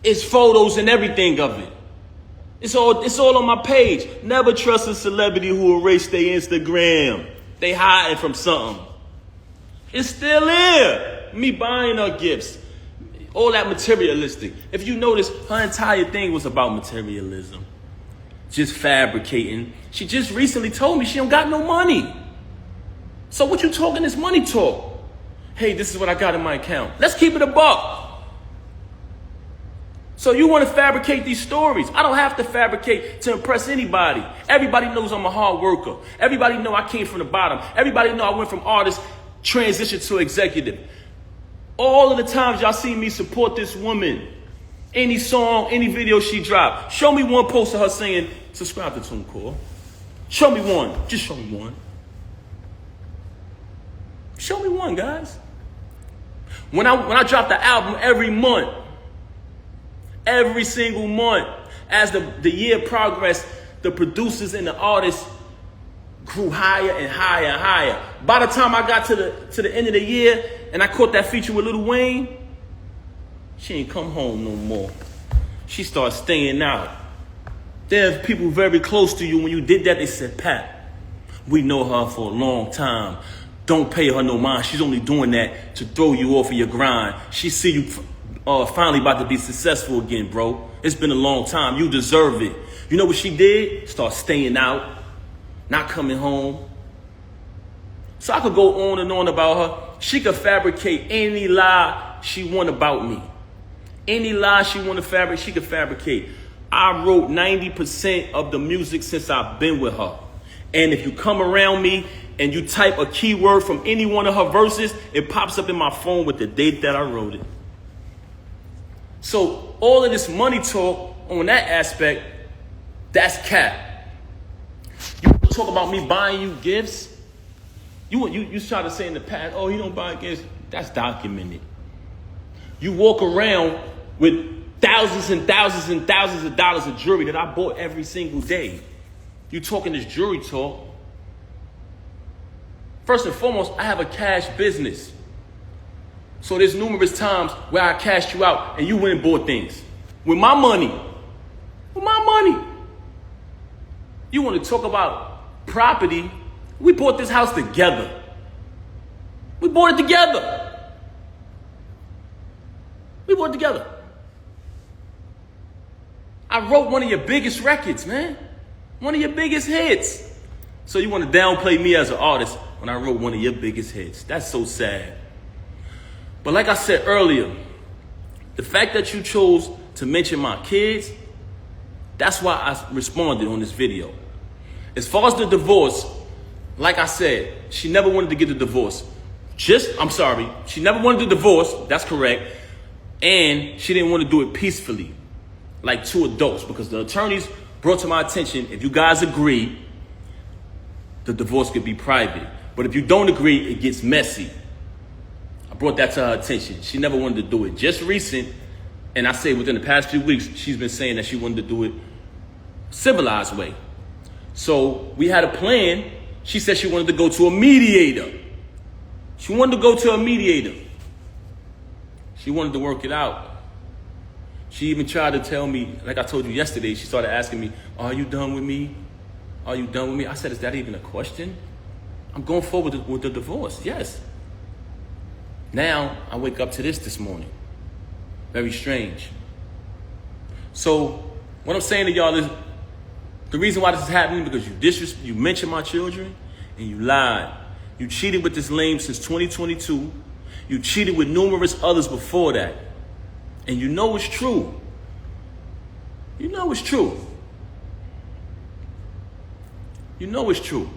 It's photos and everything of it. It's all on my page. Never trust a celebrity who erased their Instagram. They hiding from something. It's still there. Me buying her gifts. All that materialistic. If you notice, her entire thing was about materialism. Just fabricating. She just recently told me she don't got no money. So what you talking this money talk? Hey, this is what I got in my account. Let's keep it a buck. So you want to fabricate these stories. I don't have to fabricate to impress anybody. Everybody knows I'm a hard worker. Everybody know I came from the bottom. Everybody know I went from artist, transition to executive. All of the times y'all see me support this woman, any song, any video she dropped, show me one post of her saying, subscribe to TuneCore. Show me one. Just show me one. Show me one, guys. When I drop the album every month, every single month, as the year progressed, the producers and the artists grew higher and higher and higher. By the time I got to the end of the year and I caught that feature with Lil Wayne, she ain't come home no more. She started staying out. There's people very close to you. When you did that, they said, Pat, we know her for a long time. don't pay her no mind. She's only doing that to throw you off of your grind. She see you finally about to be successful again, bro. It's been a long time. You deserve it. You know what she did? Start staying out, not coming home. So I could go on and on about her. She could fabricate any lie she want about me. Any lie she want to fabricate, she could fabricate. I wrote 90% of the music since I've been with her. And if you come around me and you type a keyword from any one of her verses, it pops up in my phone with the date that I wrote it. So all of this money talk on that aspect, that's cap. You talk about me buying you gifts. You try to say in the past, oh, you don't buy gifts. That's documented. You walk around with thousands and thousands and thousands of dollars of jewelry that I bought every single day. You talking this jewelry talk. First and foremost, I have a cash business. So there's numerous times where I cashed you out and you went and bought things. With my money. With my money. You want to talk about property? We bought this house together. We bought it together. We bought it together. I wrote one of your biggest records, man. One of your biggest hits. So you want to downplay me as an artist when I wrote one of your biggest hits. That's so sad. But like I said earlier, the fact that you chose to mention my kids, that's why I responded on this video. As far as the divorce, like I said, she never wanted to get a divorce. She never wanted the divorce, that's correct. And she didn't want to do it peacefully, like two adults, because the attorneys brought to my attention, if you guys agree, the divorce could be private. But if you don't agree, it gets messy. I brought that to her attention. She never wanted to do it. Just recent, and I say within the past few weeks, she's been saying that she wanted to do it civilized way. So we had a plan. She said she wanted to go to a mediator. She wanted to go to a mediator. She wanted to work it out. She even tried to tell me, like I told you yesterday, she started asking me, are you done with me? Are you done with me? I said, is that even a question? I'm going forward with the divorce, yes. Now, I wake up to this morning. Very strange. So, what I'm saying to y'all is, the reason why this is happening because you mentioned my children and you lied. You cheated with this lame since 2022. You cheated with numerous others before that. And you know it's true. You know it's true. You know it's true.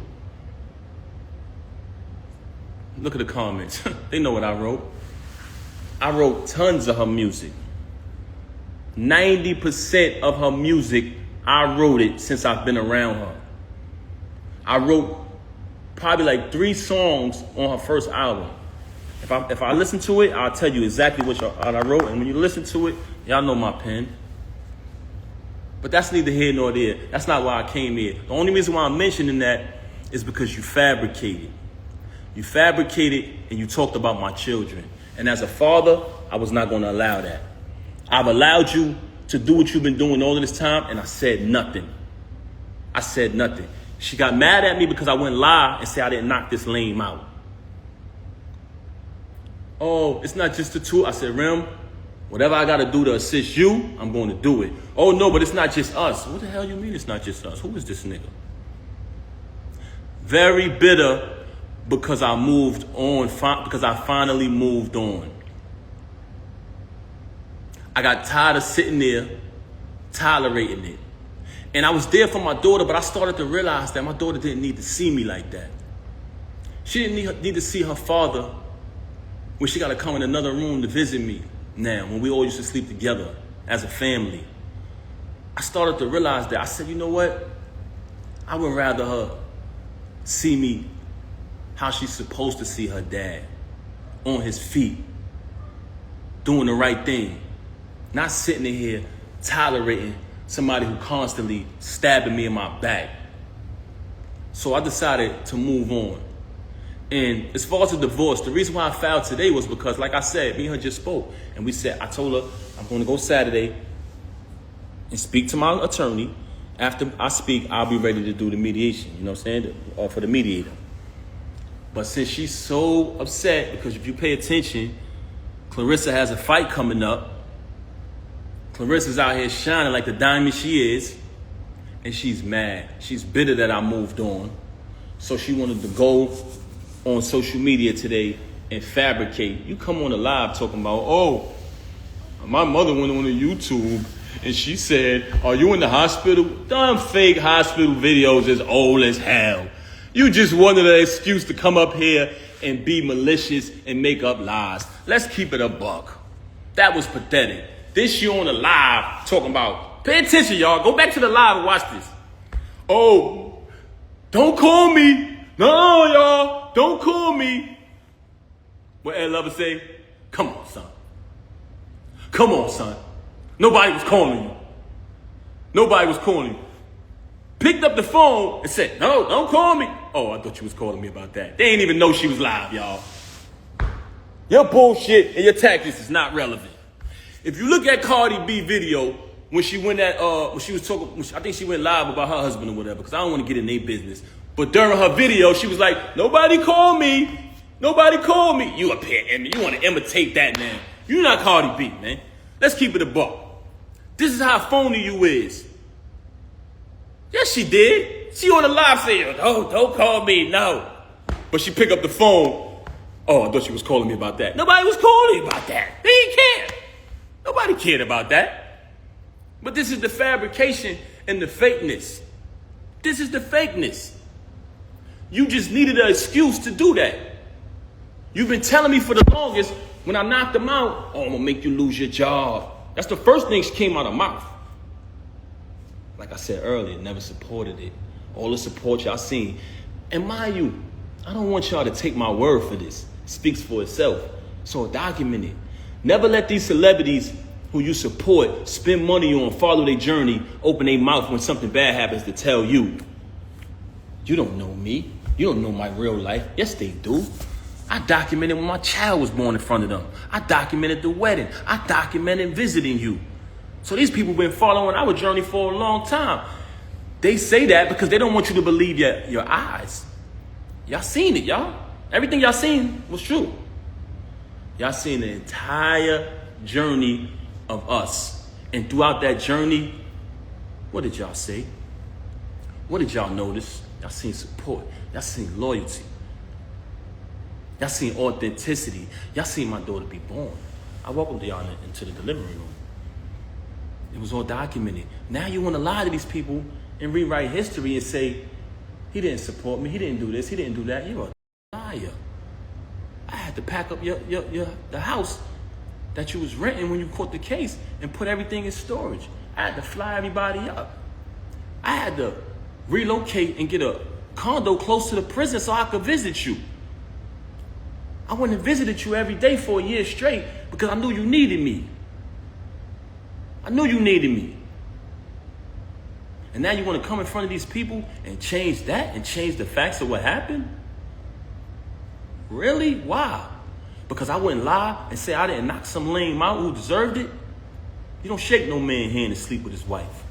Look at the comments. They know what I wrote. I wrote tons of her music. 90% of her music, I wrote it since I've been around her. I wrote probably like 3 songs on her first album. If I listen to it, I'll tell you exactly what I wrote. And when you listen to it, y'all know my pen. But that's neither here nor there. That's not why I came here. The only reason why I'm mentioning that is because you fabricated. You fabricated and you talked about my children. And as a father, I was not going to allow that. I've allowed you to do what you've been doing all of this time, and I said nothing. I said nothing. She got mad at me because I went live and said I didn't knock this lame out. Oh, it's not just the two. I said, Rem, whatever I got to do to assist you, I'm going to do it. Oh, no, but it's not just us. What the hell you mean it's not just us? Who is this nigga? Very bitter because I moved on, because I finally moved on. I got tired of sitting there tolerating it. And I was there for my daughter, but I started to realize that my daughter didn't need to see me like that. She didn't need to see her father when she got to come in another room to visit me now, when we all used to sleep together as a family. I started to realize that. I said, you know what? I would rather her see me how she's supposed to see her dad, on his feet, doing the right thing, not sitting in here tolerating somebody who constantly stabbing me in my back. So I decided to move on. And as far as the divorce, the reason why I filed today was because, like I said, me and her just spoke. And I told her, I'm going to go Saturday and speak to my attorney. After I speak, I'll be ready to do the mediation, you know what I'm saying, or for the mediator. But since she's so upset, because if you pay attention, Clarissa has a fight coming up. Clarissa's out here shining like the diamond she is. And she's mad. She's bitter that I moved on. So she wanted to go on social media today and fabricate. You come on the live talking about, oh, my mother went on the YouTube and she said, are you in the hospital? Them fake hospital videos is old as hell. You just wanted an excuse to come up here and be malicious and make up lies. Let's keep it a buck. That was pathetic. This you on the live talking about, pay attention, y'all. Go back to the live and watch this. Oh, don't call me. No, y'all, don't call me. What Ed Lover say? Come on, son. Come on, son. Nobody was calling you. Nobody was calling you. Picked up the phone and said, no, don't call me. Oh, I thought you was calling me about that. They ain't even know she was live, y'all. Your bullshit and your tactics is not relevant. If you look at Cardi B video, when she went when she was talking, I think she went live about her husband or whatever, because I don't want to get in their business. But during her video, she was like, nobody call me. Nobody call me. You up here, Emmy. You want to imitate that, man. You're not Cardi B, man. Let's keep it a buck. This is how phony you is. Yes, she did. She on the live saying, oh, don't call me, no. But she picked up the phone. Oh, I thought she was calling me about that. Nobody was calling me about that. They didn't care. Nobody cared about that. But this is the fabrication and the fakeness. This is the fakeness. You just needed an excuse to do that. You've been telling me for the longest, when I knocked them out, oh, I'm gonna make you lose your job. That's the first thing she came out of her mouth. Like I said earlier, never supported it. All the support y'all seen. And mind you, I don't want y'all to take my word for this. It speaks for itself. So document it. Never let these celebrities who you support spend money on, follow their journey, open their mouth when something bad happens to tell you. You don't know me. You don't know my real life. Yes, they do. I documented when my child was born in front of them. I documented the wedding. I documented visiting you. So these people been following our journey for a long time. They say that because they don't want you to believe your eyes. Y'all seen it, y'all. Everything y'all seen was true. Y'all seen the entire journey of us. And throughout that journey, what did y'all say? What did y'all notice? Y'all seen support. Y'all seen loyalty. Y'all seen authenticity. Y'all seen my daughter be born. I welcomed y'all into the delivery room. It was all documented. Now you want to lie to these people and rewrite history and say, he didn't support me, he didn't do this, he didn't do that. You're a liar. I had to pack up the house that you was renting when you caught the case and put everything in storage. I had to fly everybody up. I had to relocate and get a condo close to the prison so I could visit you. I went and visited you every day for a year straight because I knew you needed me. I knew you needed me. And now you want to come in front of these people and change that and change the facts of what happened? Really? Why? Because I wouldn't lie and say I didn't knock some lame out who deserved it? You don't shake no man's hand and sleep with his wife.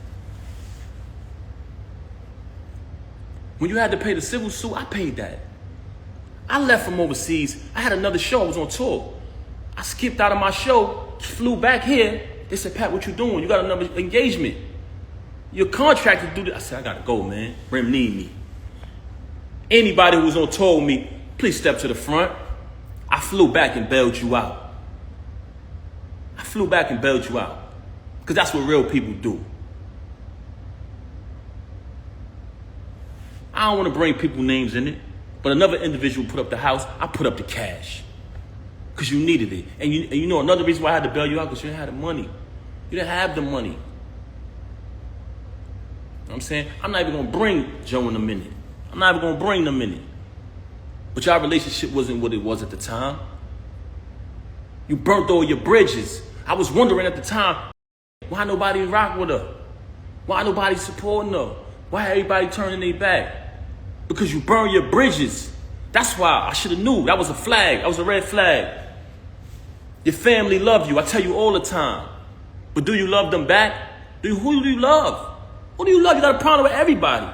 When you had to pay the civil suit, I paid that. I left from overseas. I had another show. I was on tour. I skipped out of my show, flew back here. They said, Pat, what you doing? You got another engagement. You're contracted to do this. I said, I got to go, man. Rem need me. Anybody who was on tour with me, please step to the front. I flew back and bailed you out. I flew back and bailed you out. Because that's what real people do. I don't want to bring people's names in it. But another individual put up the house, I put up the cash. Because you needed it. And you know another reason why I had to bail you out, because you didn't have the money. You didn't have the money. You know what I'm saying? I'm not even going to bring Joe in a minute. I'm not even going to bring them in it. But your relationship wasn't what it was at the time. You burnt all your bridges. I was wondering at the time, why nobody rock with her? Why nobody supporting her? Why everybody turning their back? Because you burn your bridges. That's why I should have knew. That was a flag. That was a red flag. Your family love you. I tell you all the time. But do you love them back? Who do you love? Who do you love? You got a problem with everybody.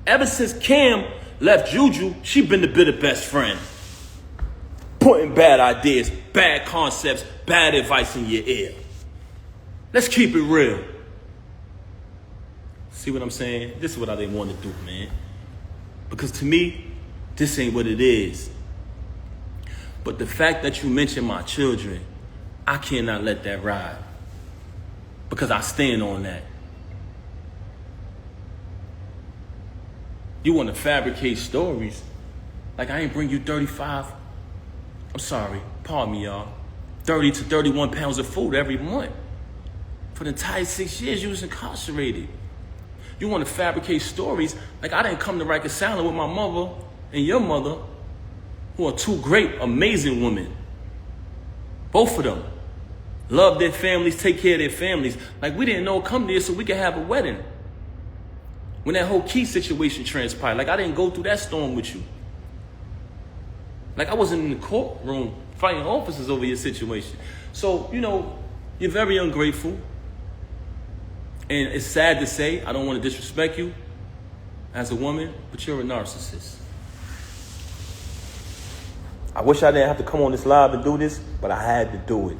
Ever since Cam Left Juju, she been the bitter best friend. Putting bad ideas, bad concepts, bad advice in your ear. Let's keep it real. See what I'm saying? This is what I didn't want to do, man. Because to me, this ain't what it is. But the fact that you mentioned my children, I cannot let that ride. Because I stand on that. You want to fabricate stories like I ain't bring you 35, I'm sorry, pardon me, y'all, 30 to 31 pounds of food every month. For the entire 6 years you was incarcerated. You want to fabricate stories like I didn't come to reconciling with my mother and your mother, who are two great, amazing women. Both of them love their families, take care of their families. Like we didn't know come there so we could have a wedding. When that whole key situation transpired, like I didn't go through that storm with you. Like I wasn't in the courtroom fighting officers over your situation. So, you know, you're very ungrateful. And it's sad to say, I don't want to disrespect you as a woman, but you're a narcissist. I wish I didn't have to come on this live and do this, but I had to do it.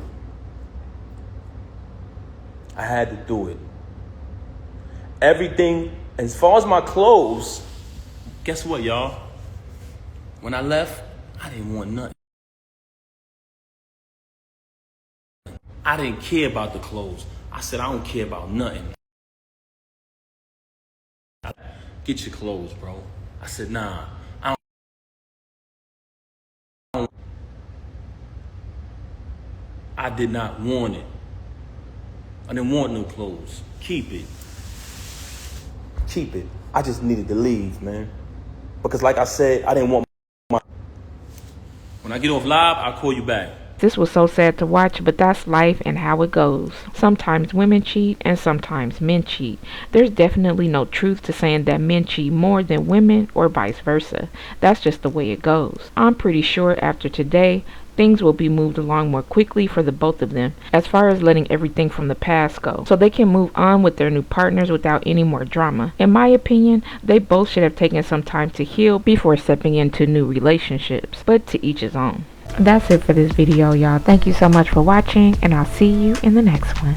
I had to do it. Everything, as far as my clothes, guess what, y'all? When I left, I didn't want nothing. I didn't care about the clothes. I said, I don't care about nothing. Get your clothes, bro. I said, nah, I did not want it. I didn't want no clothes. Keep it. Keep it. I just needed to leave, man. Because like I said, I didn't want my... When I get off live, I'll call you back. This was so sad to watch, but that's life and how it goes. Sometimes women cheat and sometimes men cheat. There's definitely no truth to saying that men cheat more than women or vice versa. That's just the way it goes. I'm pretty sure after today, things will be moved along more quickly for the both of them as far as letting everything from the past go, so they can move on with their new partners without any more drama. In my opinion, they both should have taken some time to heal before stepping into new relationships, but to each his own. That's it for this video, y'all. Thank you so much for watching, and I'll see you in the next one.